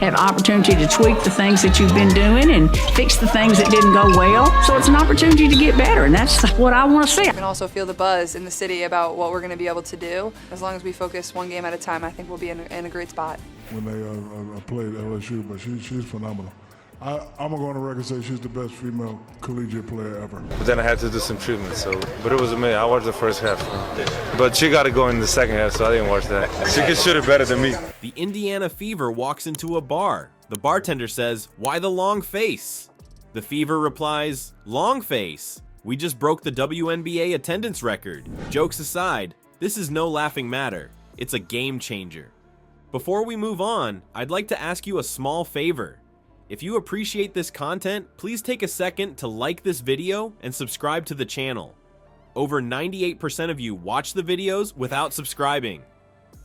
Have opportunity to tweak the things that you've been doing and fix the things that didn't go well. So it's an opportunity to get better, and that's what I want to see. You can also feel the buzz in the city about what we're going to be able to do. As long as we focus one game at a time, I think we'll be in a great spot. When they played LSU, but she's phenomenal. I'm going to go on the record and say she's the best female collegiate player ever. But then I had to do some treatment, but it was amazing. I watched the first half. But she got to go in the second half, so I didn't watch that. She can shoot it better than me. The Indiana Fever walks into a bar. The bartender says, "Why the long face?" The Fever replies, "Long face. We just broke the WNBA attendance record." Jokes aside, this is no laughing matter. It's a game changer. Before we move on, I'd like to ask you a small favor. If you appreciate this content, please take a second to like this video and subscribe to the channel. Over 98% of you watch the videos without subscribing.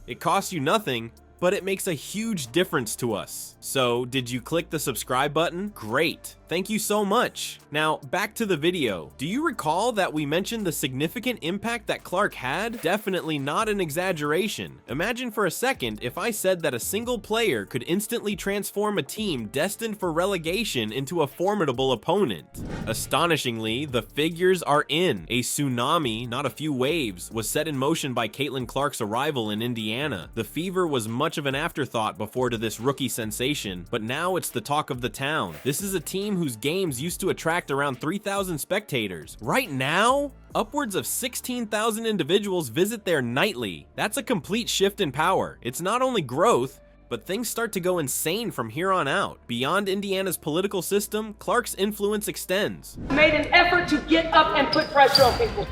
It costs you nothing, but it makes a huge difference to us. So, did you click the subscribe button? Great. Thank you so much. Now, back to the video. Do you recall that we mentioned the significant impact that Clark had? Definitely not an exaggeration. Imagine for a second if I said that a single player could instantly transform a team destined for relegation into a formidable opponent. Astonishingly, the figures are in. A tsunami, not a few waves, was set in motion by Caitlin Clark's arrival in Indiana. The Fever was much of an afterthought before to this rookie sensation, but now it's the talk of the town. This is a team whose games used to attract around 3,000 spectators. Right now, upwards of 16,000 individuals visit there nightly. That's a complete shift in power. It's not only growth, but things start to go insane from here on out. Beyond Indiana's political system, Clark's influence extends. Made an effort to get up and put pressure on people.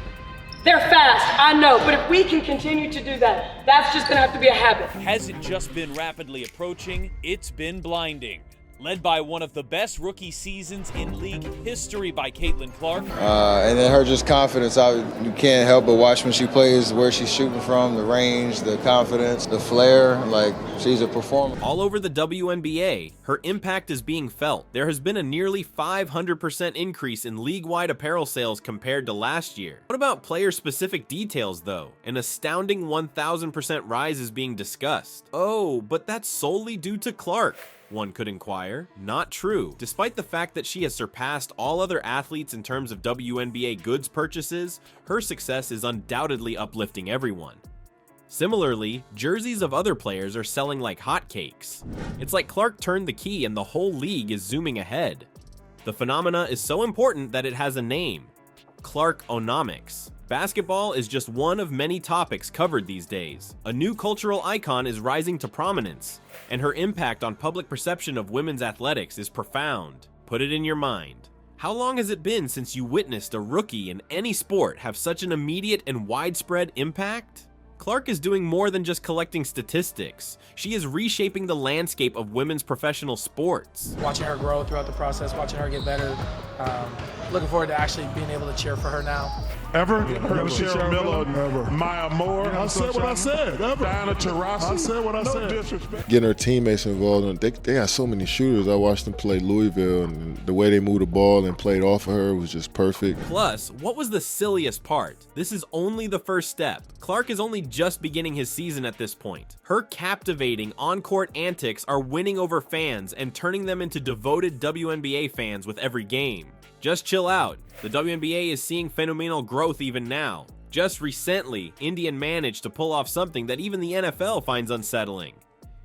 They're fast, I know, but if we can continue to do that, that's just gonna have to be a habit. Hasn't just been rapidly approaching, it's been blinding. Led by one of the best rookie seasons in league history by Caitlin Clark. And then her just confidence, you can't help but watch when she plays, where she's shooting from, the range, the confidence, the flair, like she's a performer. All over the WNBA, her impact is being felt. There has been a nearly 500% increase in league-wide apparel sales compared to last year. What about player-specific details though? An astounding 1,000% rise is being discussed. Oh, but that's solely due to Clark, one could inquire. Not true. Despite the fact that she has surpassed all other athletes in terms of WNBA goods purchases, her success is undoubtedly uplifting everyone. Similarly, jerseys of other players are selling like hotcakes. It's like Clark turned the key and the whole league is zooming ahead. The phenomena is so important that it has a name: Clarkonomics. Basketball is just one of many topics covered these days. A new cultural icon is rising to prominence, and her impact on public perception of women's athletics is profound. Put it in your mind. How long has it been since you witnessed a rookie in any sport have such an immediate and widespread impact? Clark is doing more than just collecting statistics. She is reshaping the landscape of women's professional sports. Watching her grow throughout the process, watching her get better. Looking forward to actually being able to cheer for her now. Ever? Cheryl Miller, Never. Maya Moore. I said what I said. Ever. Diana Taurasi. I said what I no said. Disrespect. Getting her teammates involved, and they got so many shooters. I watched them play Louisville, and the way they moved the ball and played off of her was just perfect. Plus, what was the silliest part? This is only the first step. Clark is only just beginning his season at this point. Her captivating on-court antics are winning over fans and turning them into devoted WNBA fans with every game. Just chill out. The WNBA is seeing phenomenal growth even now. Just recently, Indiana managed to pull off something that even the NFL finds unsettling.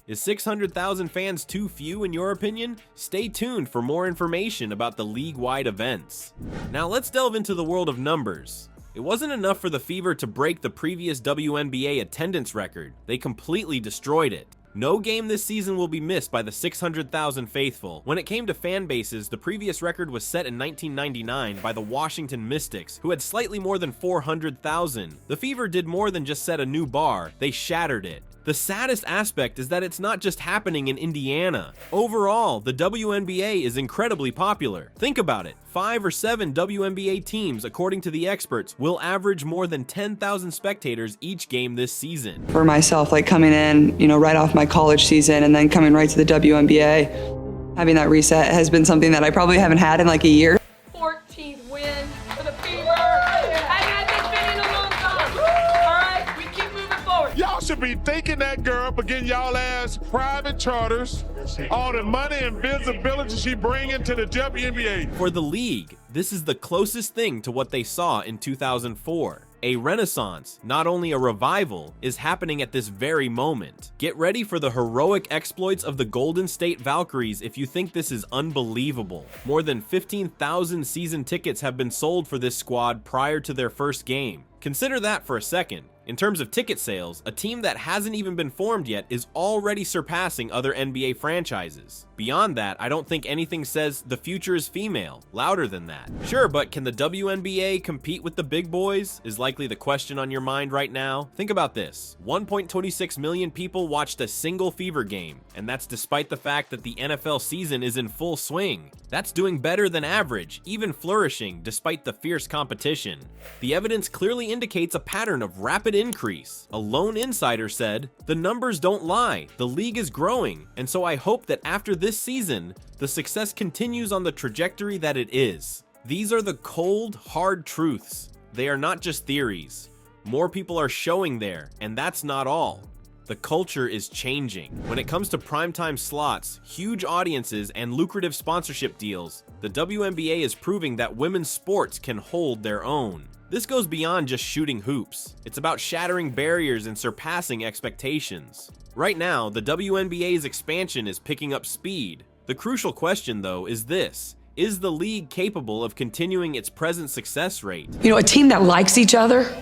Is 600,000 fans too few in your opinion? Stay tuned for more information about the league-wide events. Now let's delve into the world of numbers. It wasn't enough for the Fever to break the previous WNBA attendance record. They completely destroyed it. No game this season will be missed by the 600,000 faithful. When it came to fan bases, the previous record was set in 1999 by the Washington Mystics, who had slightly more than 400,000. The Fever did more than just set a new bar, they shattered it. The saddest aspect is that it's not just happening in Indiana. Overall, the WNBA is incredibly popular. Think about it. 5 or 7 WNBA teams, according to the experts, will average more than 10,000 spectators each game this season. For myself, like coming in, right off my college season and then coming right to the WNBA, having that reset has been something that I probably haven't had in like a year. 14th win for the Fever. I had this been in a long time. All right, we keep moving forward. Y'all should should be thanking that girl for getting y'all ass private charters, all the money and visibility she bringing to the WNBA. For the league, this is the closest thing to what they saw in 2004. A renaissance, not only a revival, is happening at this very moment. Get ready for the heroic exploits of the Golden State Valkyries if you think this is unbelievable. More than 15,000 season tickets have been sold for this squad prior to their first game. Consider that for a second. In terms of ticket sales, a team that hasn't even been formed yet is already surpassing other NBA franchises. Beyond that, I don't think anything says the future is female louder than that. Sure, but can the WNBA compete with the big boys? Is likely the question on your mind right now. Think about this. 1.26 million people watched a single Fever game, and that's despite the fact that the NFL season is in full swing. That's doing better than average, even flourishing despite the fierce competition. The evidence clearly indicates a pattern of rapid increase. A lone insider said, "The numbers don't lie, the league is growing, and so I hope that after this season, the success continues on the trajectory that it is." These are the cold, hard truths. They are not just theories. More people are showing there, and that's not all. The culture is changing. When it comes to primetime slots, huge audiences, and lucrative sponsorship deals, the WNBA is proving that women's sports can hold their own. This goes beyond just shooting hoops. It's about shattering barriers and surpassing expectations. Right now, the WNBA's expansion is picking up speed. The crucial question, though, is this: is the league capable of continuing its present success rate? You know, a team that likes each other,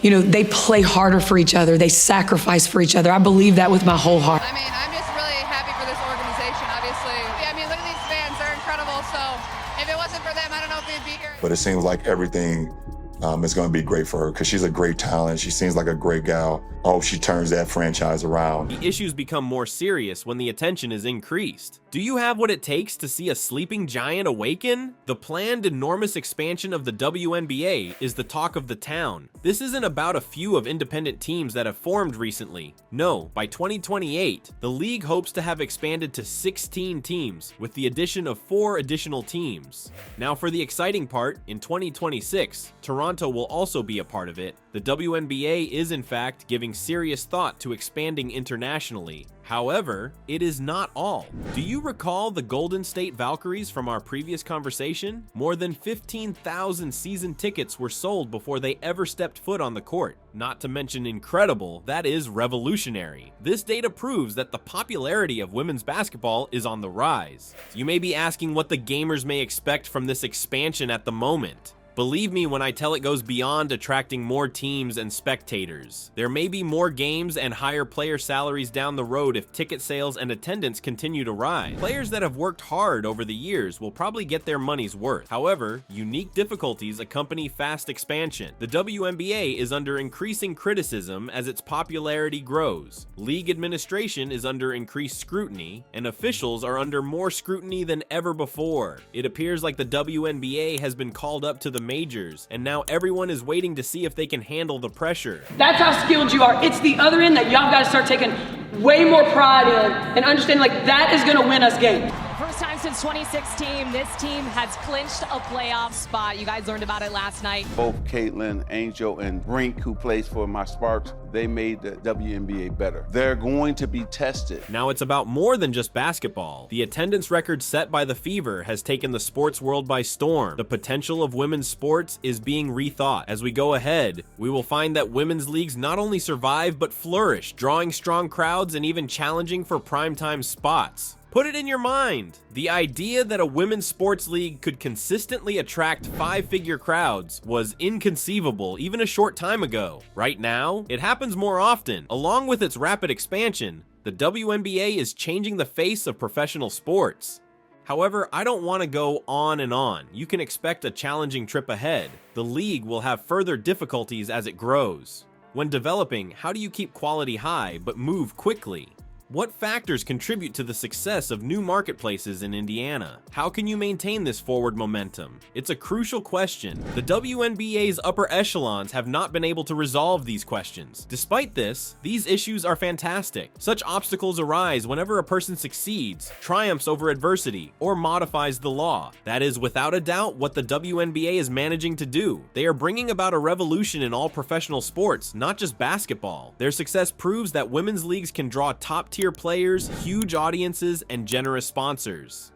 you know, they play harder for each other, they sacrifice for each other. I believe that with my whole heart. I mean, I'm just really happy for this organization, obviously. I mean, look at these fans, they're incredible. So if it wasn't for them, I don't know if we'd be here. But it seems like everything is going to be great for her because she's a great talent. She seems like a great gal. I hope she turns that franchise around. The issues become more serious when the attention is increased. Do you have what it takes to see a sleeping giant awaken? The planned enormous expansion of the WNBA is the talk of the town. This isn't about a few of independent teams that have formed recently. No, by 2028, the league hopes to have expanded to 16 teams with the addition of 4 additional teams. Now for the exciting part, in 2026, Toronto will also be a part of it. The WNBA is in fact giving serious thought to expanding internationally. However, it is not all. Do you recall the Golden State Valkyries from our previous conversation? More than 15,000 season tickets were sold before they ever stepped foot on the court. Not to mention incredible, that is revolutionary. This data proves that the popularity of women's basketball is on the rise. You may be asking what the gamers may expect from this expansion at the moment. Believe me when I tell it goes beyond attracting more teams and spectators. There may be more games and higher player salaries down the road if ticket sales and attendance continue to rise. Players that have worked hard over the years will probably get their money's worth. However, unique difficulties accompany fast expansion. The WNBA is under increasing criticism as its popularity grows. League administration is under increased scrutiny, and officials are under more scrutiny than ever before. It appears like the WNBA has been called up to the majors, and now everyone is waiting to see if they can handle the pressure. That's how skilled you are. It's the other end that y'all got to start taking way more pride in and understanding like that is going to win us games. First time since 2016, this team has clinched a playoff spot. You guys learned about it last night. Both Caitlin, Angel, and Brink, who plays for my Sparks, they made the WNBA better. They're going to be tested. Now it's about more than just basketball. The attendance record set by the Fever has taken the sports world by storm. The potential of women's sports is being rethought. As we go ahead, we will find that women's leagues not only survive but flourish, drawing strong crowds and even challenging for primetime spots. Put it in your mind. The idea that a women's sports league could consistently attract 5-figure crowds was inconceivable even a short time ago. Right now, it happens more often. Along with its rapid expansion, the WNBA is changing the face of professional sports. However, I don't want to go on and on. You can expect a challenging trip ahead. The league will have further difficulties as it grows. When developing, how do you keep quality high but move quickly? What factors contribute to the success of new marketplaces in Indiana? How can you maintain this forward momentum? It's a crucial question. The WNBA's upper echelons have not been able to resolve these questions. Despite this, these issues are fantastic. Such obstacles arise whenever a person succeeds, triumphs over adversity, or modifies the law. That is without a doubt what the WNBA is managing to do. They are bringing about a revolution in all professional sports, not just basketball. Their success proves that women's leagues can draw top-tier players, huge audiences, and generous sponsors.